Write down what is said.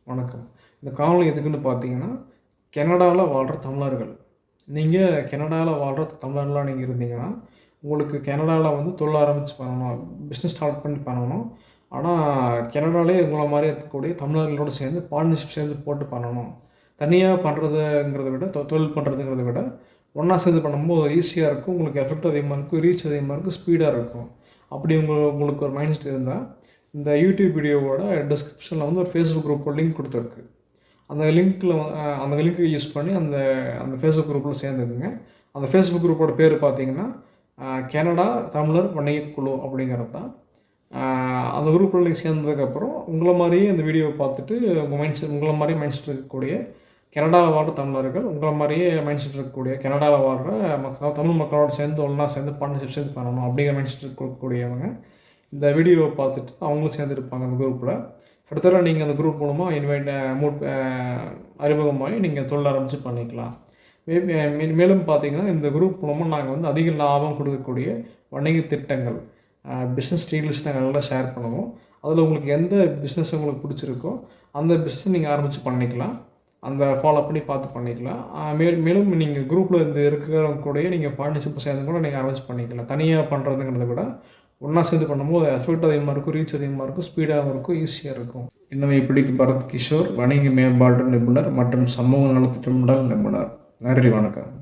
வணக்கம். இந்த காணொளி எதுக்குன்னு பார்த்தீங்கன்னா, கனடால வாழ்ற தமிழர்கள். நீங்க கனடால வாழ்ற தமிழர்களா நீங்க இருந்தீங்கன்னா, உங்களுக்கு கனடால வந்து தொழில் ஆரம்பிச்சு பண்ணணும். பிசினஸ் ஸ்டார்ட் பண்ணி பண்ணணும். ஆனா, கனடாலயே உங்கள மாரியே இருக்கக்கூடிய தமிழர்களோட சேர்ந்து பார்ட்னர்ஷிப் சேர்ந்து போட்டு பண்ணணும். தனியா பண்றதுங்கிறத விட, தொழில் பண்றதுங்கிறத விட, ஒண்ணா சேர்ந்து பண்ணும்போது ஈஸியா இருக்கும். உங்களுக்கு எஃபெக்ட் அதிகமா இருக்கும். ரீச் அதிகமா இருக்கும். ஸ்பீடா இருக்கும். அப்படி உங்களுக்கு ஒரு மைண்ட் செட் இருந்தா, இந்த யூடியூப் வீடியோவோட டிஸ்கிரிப்ஷனில் வந்து ஒரு ஃபேஸ்புக் குரூப்போட லிங்க் கொடுத்துருக்கு. அந்த லிங்க்கை யூஸ் பண்ணி அந்த அந்த ஃபேஸ்புக் குரூப்பில் சேர்ந்துக்குங்க. அந்த ஃபேஸ்புக் குரூப்போட பேர் பார்த்தீங்கன்னா, கனடா தமிழர் வணிகக் குழு அப்படிங்கிறது தான். அந்த குரூப்பில் நீங்கள் சேர்ந்ததுக்கப்புறம் உங்களை மாதிரியே இந்த வீடியோவை பார்த்துட்டு உங்களை மாதிரியே மைண்ட் செட் இருக்கக்கூடிய கனடாவில் வாழ்கிற தமிழர்கள், உங்களை மாதிரியே மைண்ட் செட் இருக்கக்கூடிய கனடாவில் வாழ்கிற தமிழ் மக்களோட சேர்ந்து ஒன்றா சேர்ந்து பார்ட்னர்ஷிப் சேர்ந்து பண்ணணும் அப்படிங்கிற மைண்ட் செட் இருக்கக்கூடியவங்க இந்த வீடியோவை பார்த்துட்டு அவங்களும் சேர்ந்துருப்பாங்க அந்த குரூப்பில். ஃபர்தராக நீங்கள் அந்த குரூப் மூலமாக அறிமுகமாகி நீங்கள் தொழில் ஆரம்பித்து பண்ணிக்கலாம். மேலும் பார்த்தீங்கன்னா இந்த குரூப் மூலமாக நாங்கள் வந்து அதிக லாபம் கொடுக்கக்கூடிய வணிக திட்டங்கள், பிஸ்னஸ் டீல்ஸ் நாங்கள் நல்லா ஷேர் பண்ணுவோம். அதில் உங்களுக்கு எந்த பிஸ்னஸ் உங்களுக்கு பிடிச்சிருக்கோ அந்த பிஸ்னஸ் நீங்கள் ஆரம்பித்து பண்ணிக்கலாம். அந்த ஃபாலோ பண்ணி பார்த்து பண்ணிக்கலாம். மேலும் நீங்கள் குரூப்பில் இருக்கிறவங்க கூடயே நீங்கள் பார்ட்னர்ஷிப் சேர்ந்து கூட நீங்கள் ஆரம்பித்து பண்ணிக்கலாம். தனியாக பண்ணுறதுங்கிறத விட ஒன்றா சேர்ந்து பண்ணும்போது எஃபெக்ட் அதிகமாக இருக்கும், ரீச் அதிகமாக இருக்கும், ஸ்பீடாகவும் இருக்கும், ஈஸியாக இருக்கும். என்னை இப்படிக்கு பரத் கிஷோர், வணிக மேம்பாட்டு நிபுணர் மற்றும் சமூக நலத்திட்டமிடல் நிபுணர். நன்றி, வணக்கம்.